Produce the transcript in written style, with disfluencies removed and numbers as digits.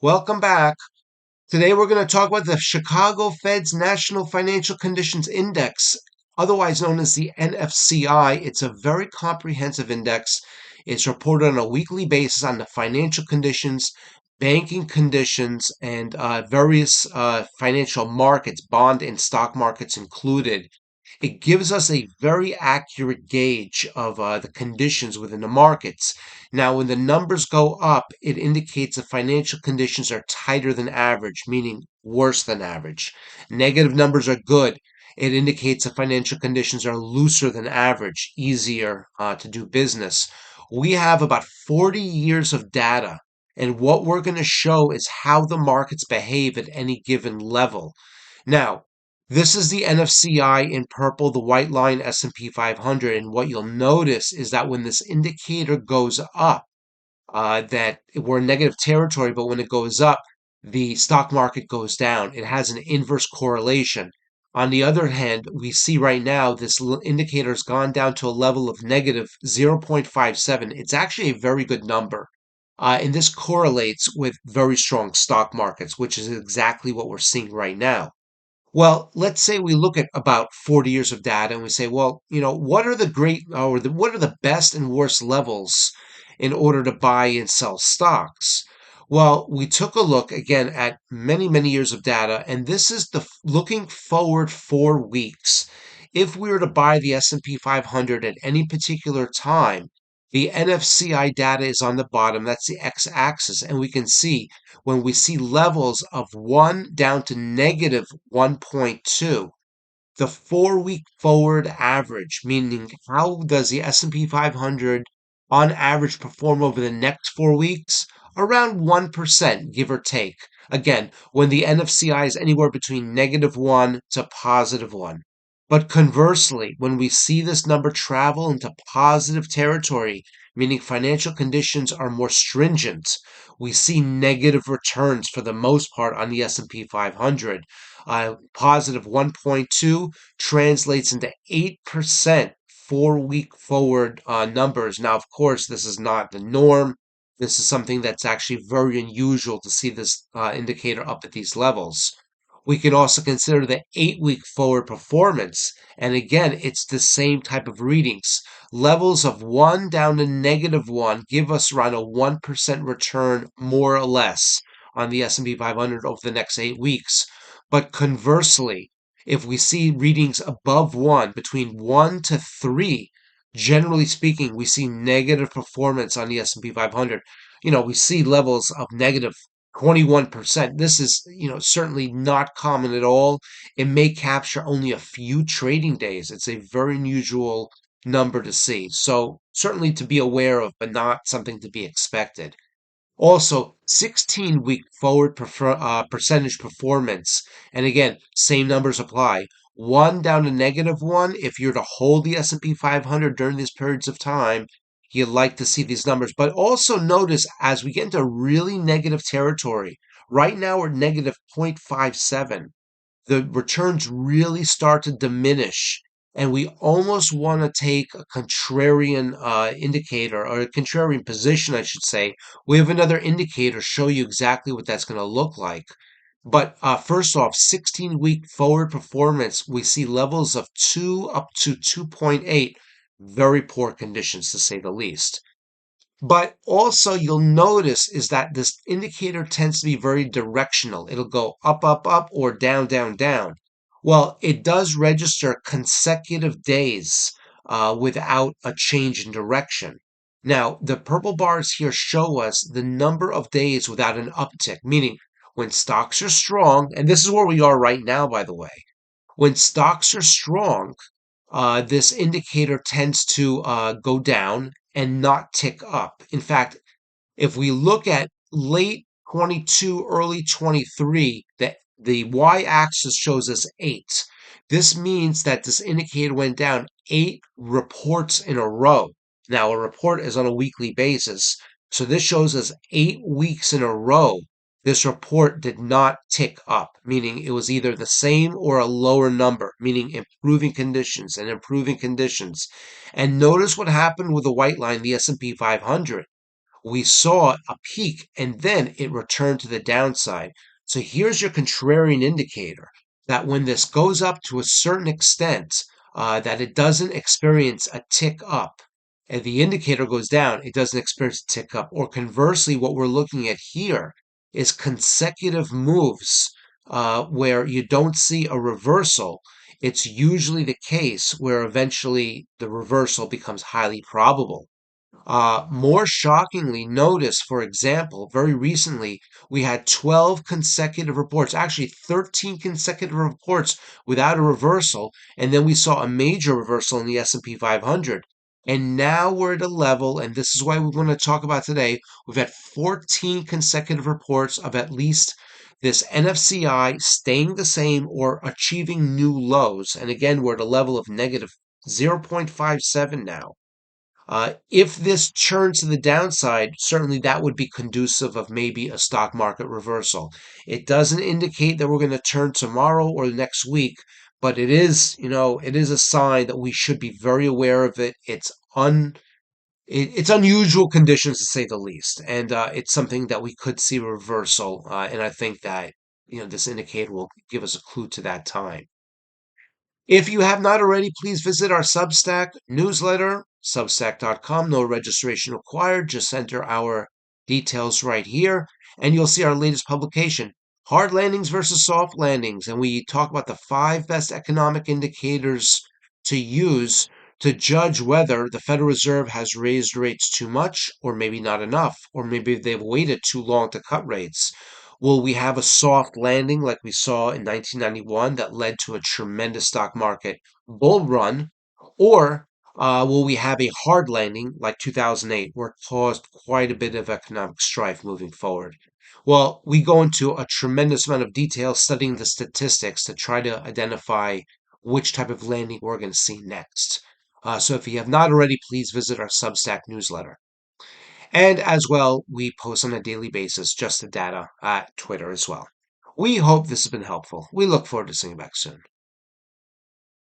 Welcome back. Today we're going to talk about the Chicago Fed's National Financial Conditions Index, otherwise known as the NFCI. It's a very comprehensive index. It's reported on a weekly basis on the financial conditions, banking conditions, and various financial markets, bond and stock markets included. It gives us a very accurate gauge of the conditions within the markets. Now, when the numbers go up, it indicates the financial conditions are tighter than average, meaning worse than average. Negative numbers are good. It indicates the financial conditions are looser than average, easier to do business. We have about 40 years of data, and what we're going to show is how the markets behave at any given level. Now, this is the NFCI in purple, the white line S&P 500, and what you'll notice is that when this indicator goes up, that we're in negative territory, but when it goes up, the stock market goes down. It has an inverse correlation. On the other hand, we see right now this indicator has gone down to a level of negative 0.57. It's actually a very good number. And this correlates with very strong stock markets, which is exactly what we're seeing right now. Well, let's say we look at about 40 years of data and we say, well, what are the great or what are the best and worst levels in order to buy and sell stocks? Well, we took a look again at many, many years of data, and this is the looking forward 4 weeks. If we were to buy the S&P 500 at any particular time, the NFCI data is on the bottom. That's the x-axis, and we can see when we see levels of 1 down to negative 1.2, the 4-week forward average, meaning how does the S&P 500 on average perform over the next 4 weeks? Around 1%, give or take. Again, when the NFCI is anywhere between negative 1 to positive 1. But conversely, when we see this number travel into positive territory, meaning financial conditions are more stringent, we see negative returns for the most part on the S&P 500. Positive 1.2 translates into 8% 4-week forward numbers. Now, of course, this is not the norm. This is something that's actually very unusual to see this indicator up at these levels. We can also consider the 8-week forward performance. And again, it's the same type of readings. Levels of 1 down to negative 1 give us around a 1% return, more or less, on the S&P 500 over the next 8 weeks. But conversely, if we see readings above 1, between 1 to 3, generally speaking, we see negative performance on the S&P 500. We see levels of negative 21%. This is, certainly not common at all. It may capture only a few trading days. It's a very unusual number to see. So certainly to be aware of, but not something to be expected. Also, 16-week forward percentage performance. And again, same numbers apply. 1 down to negative 1. If you're to hold the S&P 500 during these periods of time, you'd like to see these numbers. But also notice as we get into really negative territory, right now we're negative 0.57. The returns really start to diminish. And we almost want to take a contrarian indicator, or a contrarian position, I should say. We have another indicator show you exactly what that's going to look like. But first off, 16-week forward performance, we see levels of 2 up to 2.8. Very poor conditions, to say the least. But also you'll notice is that this indicator tends to be very directional. It'll go up, up, up, or down, down, down. Well, it does register consecutive days without a change in direction. Now, the purple bars here show us the number of days without an uptick, meaning when stocks are strong, and this is where we are right now, by the way. When stocks are strong, this indicator tends to go down and not tick up. In fact, if we look at late 22, early 23, the y-axis shows us 8. This means that this indicator went down 8 reports in a row. Now, a report is on a weekly basis, so this shows us 8 weeks in a row. This report did not tick up, meaning it was either the same or a lower number, meaning improving conditions and improving conditions. And notice what happened with the white line, the S&P 500. we saw a peak and then it returned to the downside. So here's your contrarian indicator that when this goes up to a certain extent, that it doesn't experience a tick up. And the indicator goes down, it doesn't experience a tick up. Or conversely, what we're looking at here is consecutive moves where you don't see a reversal. It's usually the case where eventually the reversal becomes highly probable. More shockingly, notice, for example, very recently we had 12 consecutive reports, actually 13 consecutive reports without a reversal, and then we saw a major reversal in the S&P 500. And now we're at a level, and this is why we're going to talk about today. We've had 14 consecutive reports of at least this NFCI staying the same or achieving new lows. And again, we're at a level of negative 0.57 now. If this turns to the downside, certainly that would be conducive of maybe a stock market reversal. It doesn't indicate that we're going to turn tomorrow or next week, but it is, it is a sign that we should be very aware of it. It's unusual conditions to say the least, and it's something that we could see reversal. And I think that this indicator will give us a clue to that time. If you have not already, please visit our Substack newsletter, substack.com. No registration required. Just enter our details right here, and you'll see our latest publication, Hard Landings versus Soft Landings. And we talk about the 5 best economic indicators to use to judge whether the Federal Reserve has raised rates too much or maybe not enough, or maybe they've waited too long to cut rates. Will we have a soft landing like we saw in 1991 that led to a tremendous stock market bull run? Or will we have a hard landing like 2008 where it caused quite a bit of economic strife moving forward? Well, we go into a tremendous amount of detail studying the statistics to try to identify which type of landing we're going to see next. So if you have not already, please visit our Substack newsletter. And as well, we post on a daily basis just the data at Twitter as well. We hope this has been helpful. We look forward to seeing you back soon.